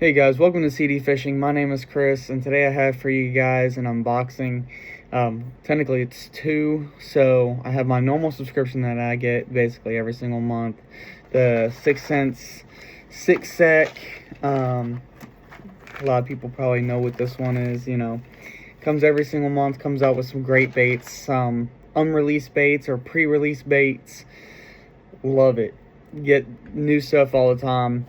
Hey guys, welcome to CD.Fishing. My name is Chris, and today I have for you guys an unboxing. Technically it's two, so I have my normal subscription that I get basically every single month. The 6 Sense 6-sec. A lot of people probably know what this one is, Comes every single month, comes out with some great baits, some unreleased baits or pre-release baits. Love it. Get new stuff all the time.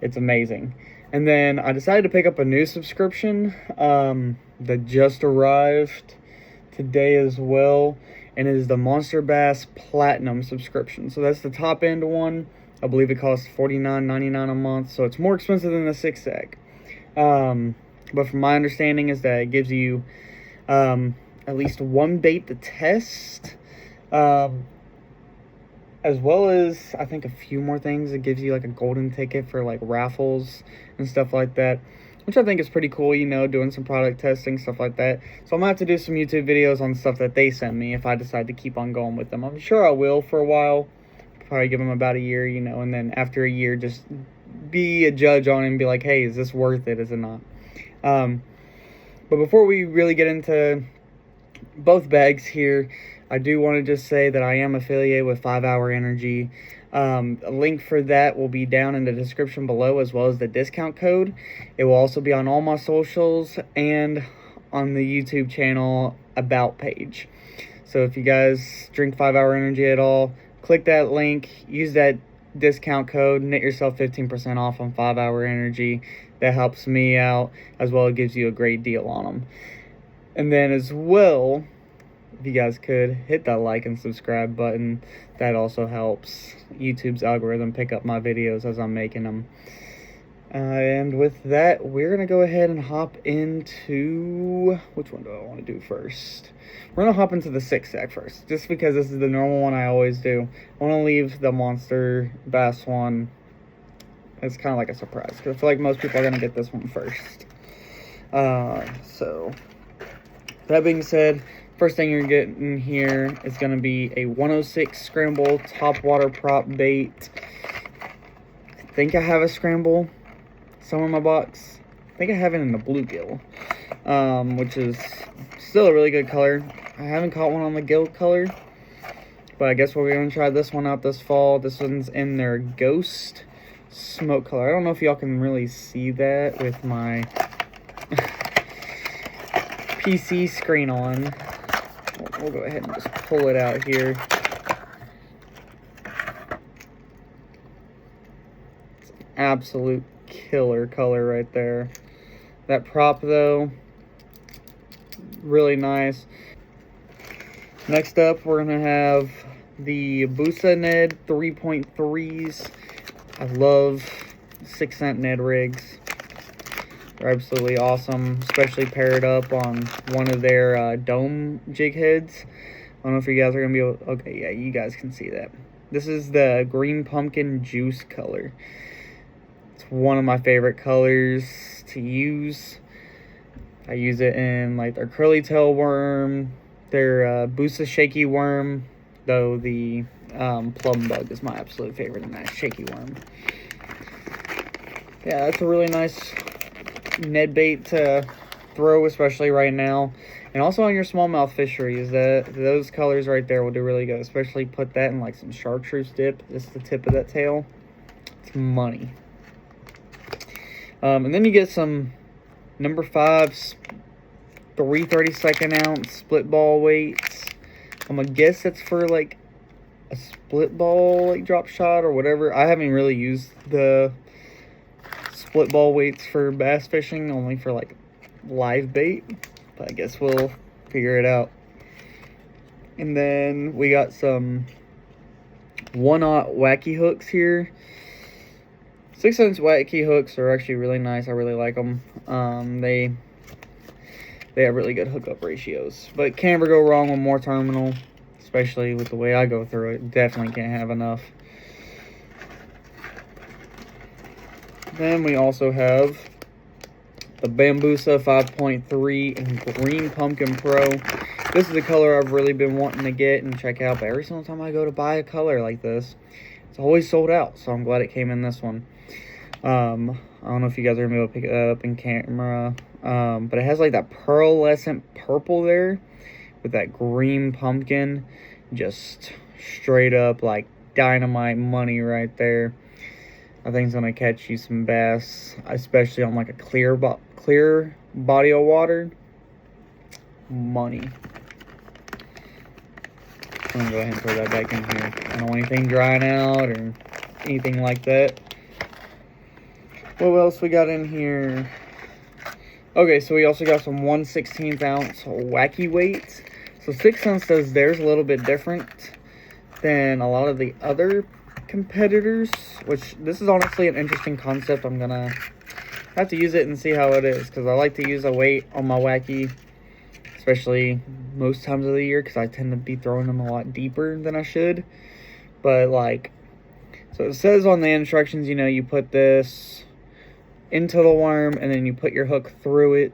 It's amazing. And then I decided to pick up a new subscription that just arrived today as well, and it is the Monsterbass Platinum subscription. So that's the top end one. I believe it costs $49.99 a month, so it's more expensive than the 6-sec. But from my understanding is that it gives you at least one bait to test, as well as, I think, a few more things. It gives you like a golden ticket for like raffles and stuff like that, which I think is pretty cool, doing some product testing, stuff like that. So I'm gonna have to do some YouTube videos on stuff that they send me if I decide to keep on going with them. I'm sure I will for a while, probably give them about a year, and then after a year, just be a judge on it and be like, hey, is this worth it? Is it not? But before we really get into both bags here, I do want to just say that I am affiliated with 5 Hour Energy. A link for that will be down in the description below, as well as the discount code. It will also be on all my socials and on the YouTube channel About page. So if you guys drink 5 Hour Energy at all, click that link, use that discount code, net yourself 15% off on 5 Hour Energy. That helps me out, as well as gives you a great deal on them. And then as well, if you guys could hit that like and subscribe button, that also helps YouTube's algorithm pick up my videos as I'm making them. And with that, we're going to go ahead and hop into, which one do I want to do first? We're going to hop into the 6-sec first, just because this is the normal one I always do. I want to leave the Monster Bass one, it's kind of like a surprise, because I feel like most people are going to get this one first. So, that being said, first thing you're getting here is going to be a 106 scramble top water prop bait. I think I have a scramble somewhere in my box. I think I have it in the bluegill, which is still a really good color. I haven't caught one on the gill color, but I guess we're going to try this one out this fall. This one's in their ghost smoke color. I don't know if y'all can really see that with my PC screen on. We'll go ahead and just pull it out here. It's an absolute killer color right there. That prop though, really nice. Next up, we're gonna have the Busa Ned 3.3s. I love 6-cent Ned rigs. They're absolutely awesome, especially paired up on one of their dome jig heads. I don't know if you guys are going to be able... Okay, yeah, you guys can see that. This is the green pumpkin juice color. It's one of my favorite colors to use. I use it in like their curly tail worm, their Busa shaky worm, though the plum bug is my absolute favorite in that shaky worm. Yeah, that's a really nice Ned bait to throw, especially right now, and also on your smallmouth fisheries. Those colors right there will do really good, especially put that in like some chartreuse dip. This is the tip of that tail. It's money. And then you get some number 5s 3 32nd ounce split ball weights. I'm gonna guess it's for like a split ball like drop shot or whatever. I haven't really used the split ball weights for bass fishing, only for like live bait, but I guess we'll figure it out. And then we got some 1/0 wacky hooks here. 6-inch wacky hooks are actually really nice. I really like them. They have really good hookup ratios, but can't ever go wrong with more terminal, especially with the way I go through it. Definitely can't have enough. Then we also have the Bambusa 5.3 in Green Pumpkin Pro. This is a color I've really been wanting to get and check out, but every single time I go to buy a color like this, it's always sold out, so I'm glad it came in this one. I don't know if you guys are gonna be able to pick it up in camera, but it has like that pearlescent purple there with that green pumpkin. Just straight up like dynamite money right there. I think it's gonna catch you some bass, especially on like a clear body of water. Money. I'm gonna go ahead and throw that back in here. I don't want anything drying out or anything like that. What else we got in here? Okay, so we also got some 1/16 ounce wacky weights. So 6 cents says theirs a little bit different than a lot of the other competitors, which this is honestly an interesting concept. I'm gonna have to use it and see how it is, because I like to use a weight on my wacky, especially most times of the year, because I tend to be throwing them a lot deeper than I should. But like, so it says on the instructions, you know, you put this into the worm and then you put your hook through it,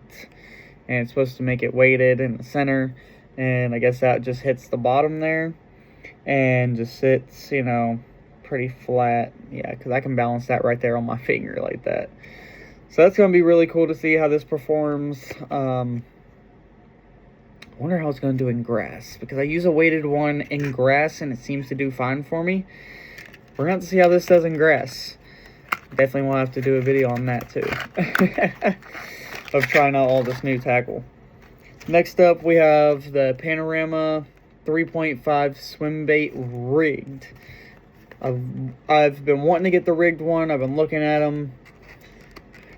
and it's supposed to make it weighted in the center, and I guess that just hits the bottom there and just sits, you know, pretty flat. Yeah, because I can balance that right there on my finger like that. So that's going to be really cool to see how this performs. I wonder how it's going to do in grass, because I use a weighted one in grass and it seems to do fine for me. We're going to have to see how this does in grass. Definitely will have to do a video on that too. Of trying out all this new tackle. Next up, we have the Panorama 3.5 swim bait rigged. I've been wanting to get the rigged one. I've been looking at them.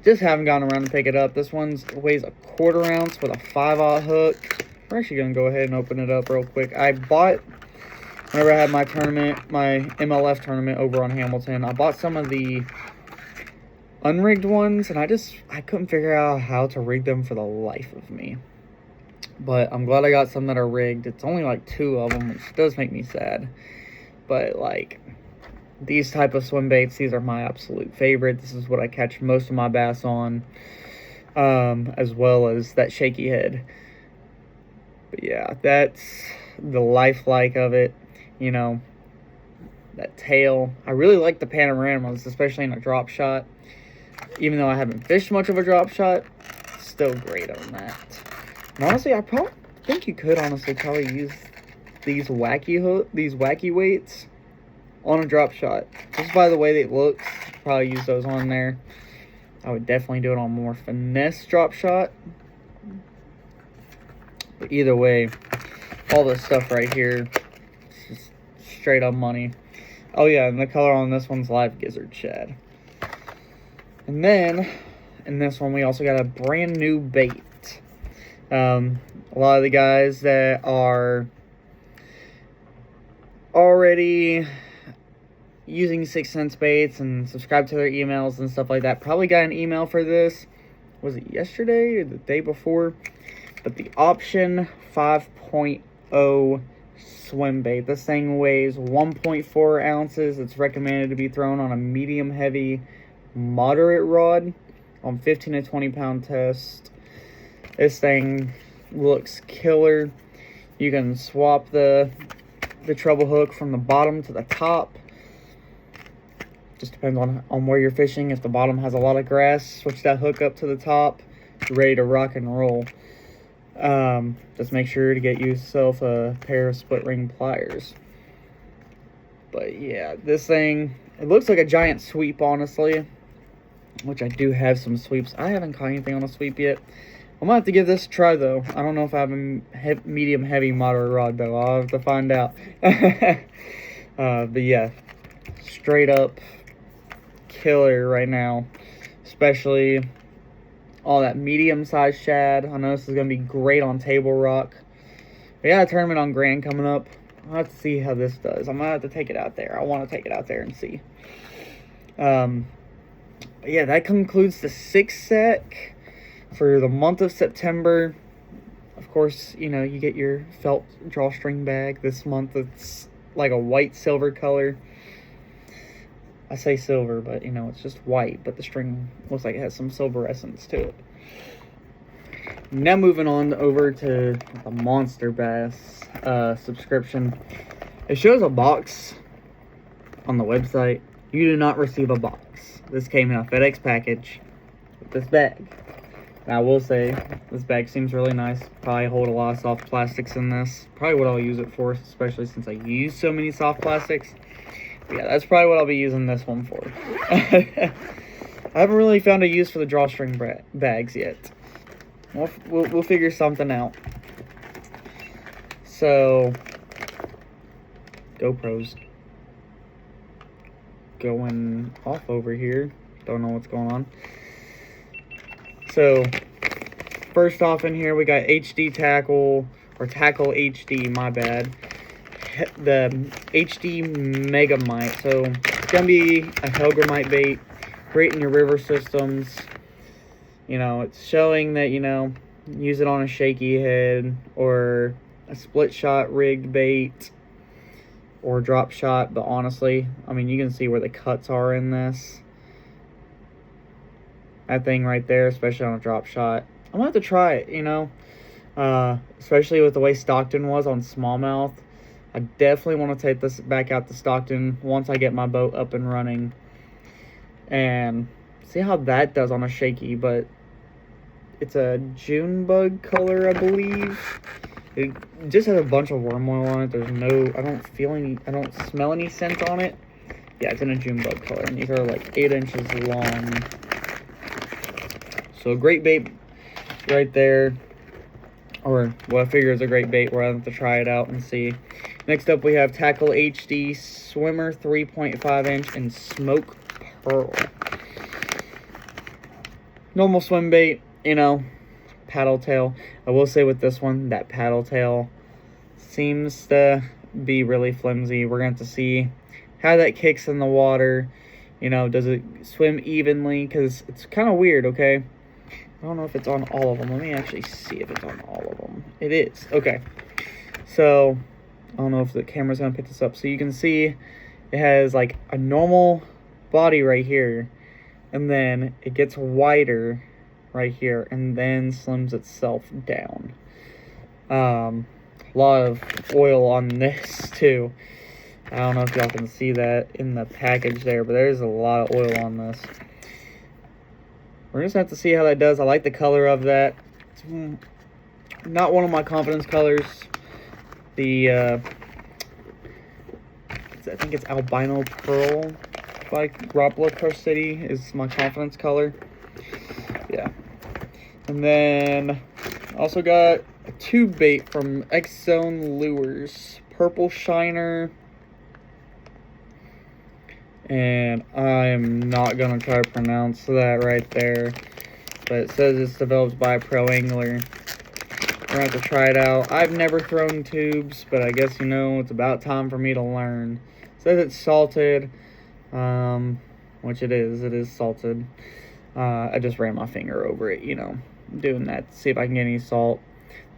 Just haven't gotten around to pick it up. This one weighs a 1/4 ounce with a 5/0 hook. We're actually going to go ahead and open it up real quick. I bought, whenever I had my tournament, my MLF tournament over on Hamilton, I bought some of the unrigged ones, and I couldn't figure out how to rig them for the life of me. But I'm glad I got some that are rigged. It's only like 2 of them, which does make me sad. But like, these type of swim baits, these are my absolute favorite. This is what I catch most of my bass on, as well as that shaky head. But yeah, that's the lifelike of it, you know, that tail. I really like the panoramas, especially in a drop shot. Even though I haven't fished much of a drop shot, still great on that. And honestly, I think you could probably use these wacky weights on a drop shot. Just by the way they look, probably use those on there. I would definitely do it on more finesse drop shot. But either way, all this stuff right here is just straight up money. Oh yeah, and the color on this one's Live Gizzard Shad. And then, in this one, we also got a brand new bait. A lot of the guys that are already using 6 cents baits and subscribe to their emails and stuff like that probably got an email for this. Was it yesterday or the day before? But the Option 5.0 swim bait. This thing weighs 1.4 ounces. It's recommended to be thrown on a medium heavy moderate rod on 15 to 20 pound test. This thing looks killer. You can swap the treble hook from the bottom to the top. Just depends on where you're fishing. If the bottom has a lot of grass, switch that hook up to the top. You're ready to rock and roll. Just make sure to get yourself a pair of split ring pliers. But yeah, this thing, it looks like a giant sweep, honestly, which I do have some sweeps. I haven't caught anything on a sweep yet. I'm gonna have to give this a try though. I don't know if I have a medium heavy moderate rod though. I'll have to find out. But yeah, straight up killer right now, especially all that medium sized shad. I know this is gonna be great on Table Rock. We got a tournament on Grand coming up. I'll have to see how this does. I'm gonna have to take it out there. I want to take it out there and see. Yeah, that concludes the 6 sec for the month of September. Of course, you know, you get your felt drawstring bag. This month it's like a white silver color. I say silver, but you know, it's just white, but the string looks like it has some silver essence to it. Now moving on over to the Monsterbass subscription. It shows a box on the website, you do not receive a box. This came in a FedEx package with this bag. Now, I will say, this bag seems really nice. Probably hold a lot of soft plastics in this. Probably what I'll use it for, especially since I use so many soft plastics. But yeah, that's probably what I'll be using this one for. I haven't really found a use for the drawstring bags yet. We'll figure something out. So, GoPro's going off over here. Don't know what's going on. So, first off in here, we got HD tackle, or tackle HD, my bad. The HD Megamite. So, it's going to be a Helgramite bait. Great in your river systems. You know, it's showing that, you know, use it on a shaky head, or a split shot rigged bait, or drop shot. But honestly, I mean, you can see where the cuts are in this. That thing right there, especially on a drop shot. I'm gonna have to try it, you know. Especially with the way Stockton was on smallmouth. I definitely want to take this back out to Stockton once I get my boat up and running. And see how that does on a shaky, but it's a June bug color, I believe. It just has a bunch of worm oil on it. There's no, I don't smell any scent on it. Yeah, it's in a June bug color, and these are like 8 inches long. So a great bait right there, or what I figure is a great bait. We'll have to try it out and see. Next up, we have Tackle HD Swimmer 3.5 inch and Smoke Pearl. Normal swim bait, you know, paddle tail. I will say with this one, that paddle tail seems to be really flimsy. We're going to have to see how that kicks in the water. You know, does it swim evenly? Because it's kind of weird, okay? I don't know if it's on all of them. Let me actually see if it's on all of them. It is. Okay. So, I don't know if the camera's going to pick this up. So, you can see it has like a normal body right here. And then it gets wider right here. And then slims itself down. A lot of oil on this too. I don't know if y'all can see that in the package there. But there's a lot of oil on this. We're just going to have to see how that does. I like the color of that. It's not one of my confidence colors. I think it's Albino Pearl by Gropla Crush City is my confidence color. Yeah. And then also got a tube bait from X Zone Lures. Purple Shiner. And I'm not going to try to pronounce that right there. But it says it's developed by a pro angler. We're going to have to try it out. I've never thrown tubes, but I guess, you know, it's about time for me to learn. It says it's salted, which it is. It is salted. I just ran my finger over it, you know, doing that to see if I can get any salt.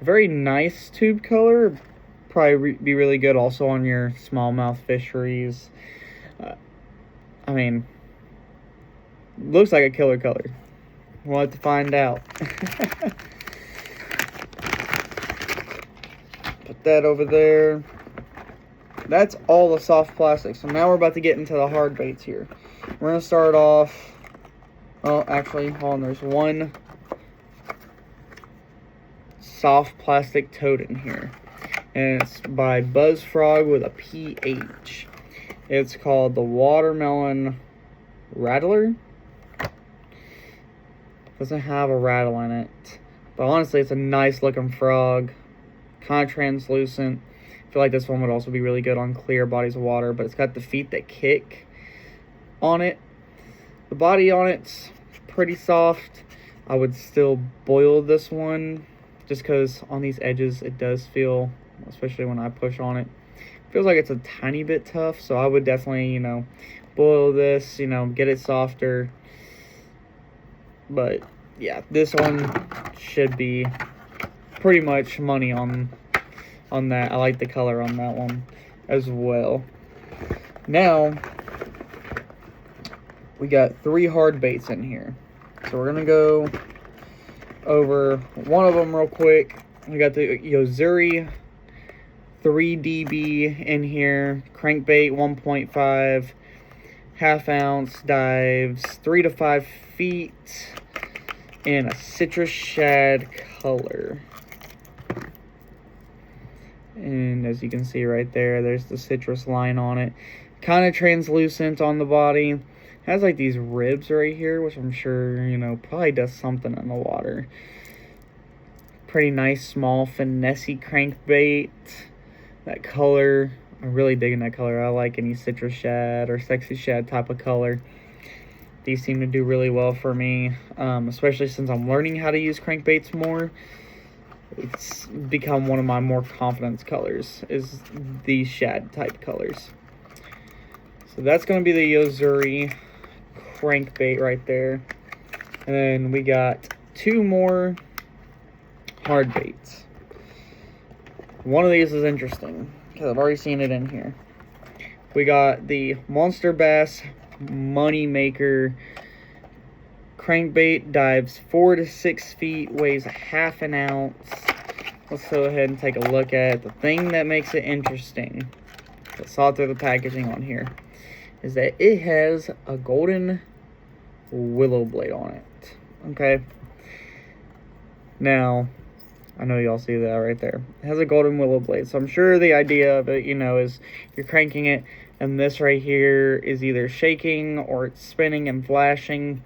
A very nice tube color. Probably be really good also on your smallmouth fisheries. I mean, looks like a killer color. We'll have to find out. Put that over there. That's all the soft plastic. So now we're about to get into the hard baits here. We're going to start off... Well, actually, hold on. There's one soft plastic toad in here. And it's by Buzzfrog with a PH. It's called the Watermelon Rattler. Doesn't have a rattle in it. But honestly, it's a nice looking frog. Kind of translucent. I feel like this one would also be really good on clear bodies of water. But it's got the feet that kick on it. The body on it's pretty soft. I would still boil this one. Just because on these edges it does feel, especially when I push on it, feels like it's a tiny bit tough. So I would definitely, you know, boil this, you know, get it softer. But yeah, this one should be pretty much money on that. I like the color on that one as well. Now we got 3 hard baits in here. So we're gonna go over one of them real quick. We got the Yozuri 3DB in here, crankbait 1.5, 1/2 ounce, dives 3 to 5 feet, in a citrus shad color. And as you can see right there, there's the citrus line on it. Kind of translucent on the body. Has like these ribs right here, which I'm sure, you know, probably does something in the water. Pretty nice, small, finessey crankbait. That color, I'm really digging that color. I like any citrus shad or sexy shad type of color. These seem to do really well for me, especially since I'm learning how to use crankbaits more. It's become one of my more confidence colors, is these shad type colors. So that's going to be the Yozuri crankbait right there. And then we got 2 more hard baits. One of these is interesting because I've already seen it in here. We got the Monsterbass Moneymaker crankbait, dives 4 to 6 feet, weighs 1/2 ounce. Let's go ahead and take a look at the thing that makes it interesting. I saw through the packaging on here is that it has a golden willow blade on it. Okay, now I know y'all see that right there. It has a golden willow blade, so I'm sure the idea of it, you know, is you're cranking it and this right here is either shaking or it's spinning and flashing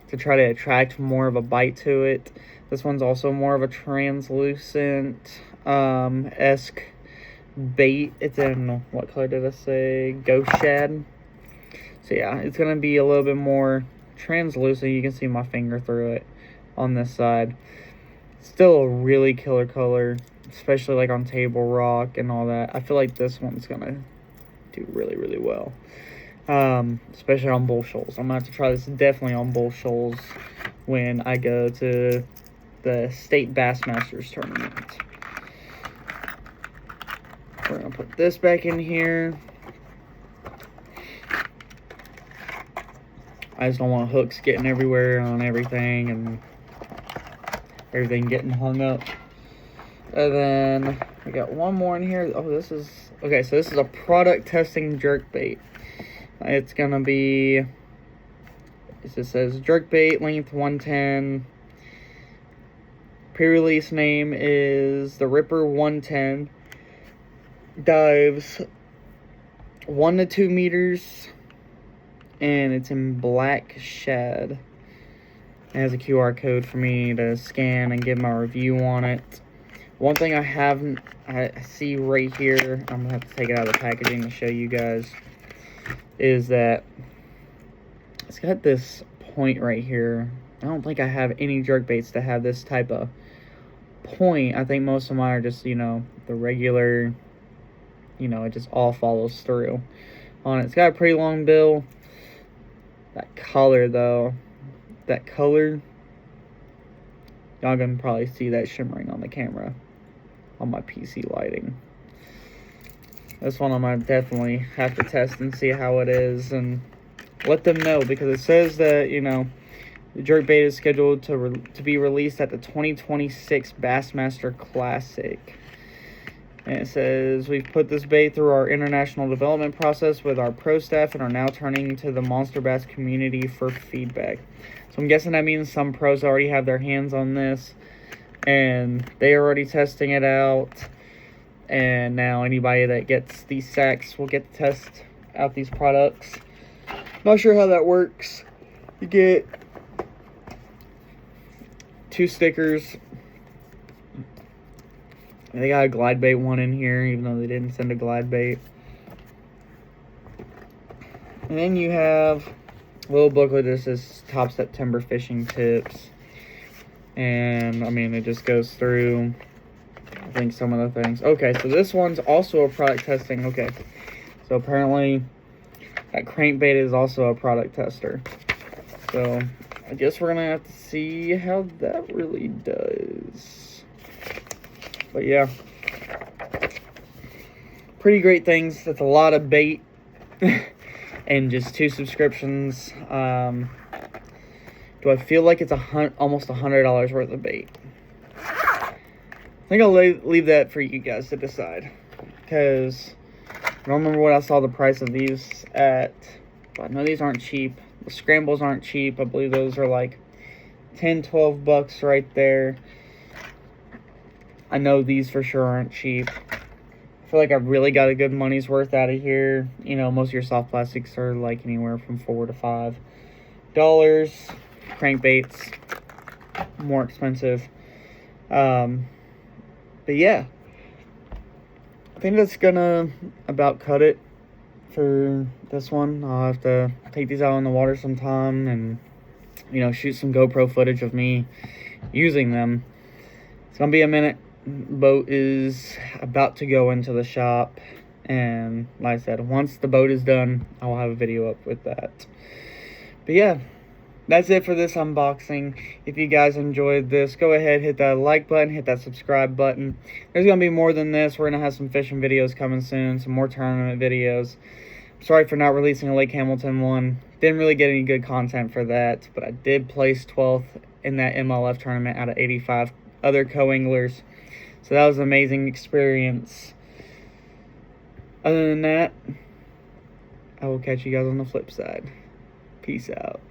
to try to attract more of a bite to it. This one's also more of a translucent esque bait. It's in, what color did I say? Ghost shad. So yeah, it's gonna be a little bit more translucent. You can see my finger through it on this side. Still a really killer color, especially like on table rock and all that. I feel like this one's gonna do really well, especially on bull shoals. I'm gonna have to try this definitely on bull shoals when I go to the state Bassmasters tournament. We're gonna put this back in here. I just don't want hooks getting everywhere on everything and everything getting hung up. And then we got one more in here. Oh, this is okay. So this is a product testing jerkbait. It's gonna be, it says jerkbait, length 110. Pre-release name is the Ripper 110. Dives 1 to 2 meters, and it's in black shad. It has a QR code for me to scan and give my review on it. One thing I see right here, I'm gonna have to take it out of the packaging to show you guys, is that it's got this point right here. I don't think I have any jerkbaits that have this type of point. I think most of mine are just, you know, the regular, you know, it just all follows through on it. It's got a pretty long bill. That color though, that color, y'all can probably see that shimmering on the camera on my PC lighting. This one I might definitely have to test and see how it is and let them know, because it says that, you know, the jerkbait is scheduled to be released at the 2026 Bassmaster Classic. And it says, we've put this bait through our international development process with our pro staff and are now turning to the Monster Bass community for feedback. So I'm guessing that means some pros already have their hands on this and they're already testing it out. And now anybody that gets these sacks will get to test out these products. Not sure how that works. You get 2 stickers. They got a glide bait one in here, even though they didn't send a glide bait. And then you have a little booklet that says Top September Fishing Tips. And, I mean, it just goes through, I think, some of the things. Okay, so this one's also a product testing. Okay, so apparently that crankbait is also a product tester. So I guess we're going to have to see how that really does. But yeah, pretty great things. That's a lot of bait and just 2 subscriptions. Do I feel like it's almost $100 worth of bait? I think I'll leave that for you guys to decide, because I don't remember what I saw the price of these at But I know these aren't cheap. The scrambles aren't cheap. I believe those are like 10, 12 bucks right there. I know these for sure aren't cheap. I feel like I really got a good money's worth out of here. You know, most of your soft plastics are like anywhere from $4 to $5. Crankbaits, more expensive. But yeah, I think that's gonna about cut it for this one. I'll have to take these out on the water sometime and, you know, shoot some GoPro footage of me using them. It's gonna be a minute. Boat is about to go into the shop, and like I said, once the boat is done, I'll have a video up with that. But yeah, that's it for this unboxing. If you guys enjoyed this, go ahead, hit that like button, hit that subscribe button. There's gonna be more than this. We're gonna have some fishing videos coming soon, some more tournament videos. Sorry for not releasing a Lake Hamilton one. Didn't really get any good content for that, but I did place 12th in that MLF tournament out of 85 other co-anglers. So that was an amazing experience. Other than that, I will catch you guys on the flip side. Peace out.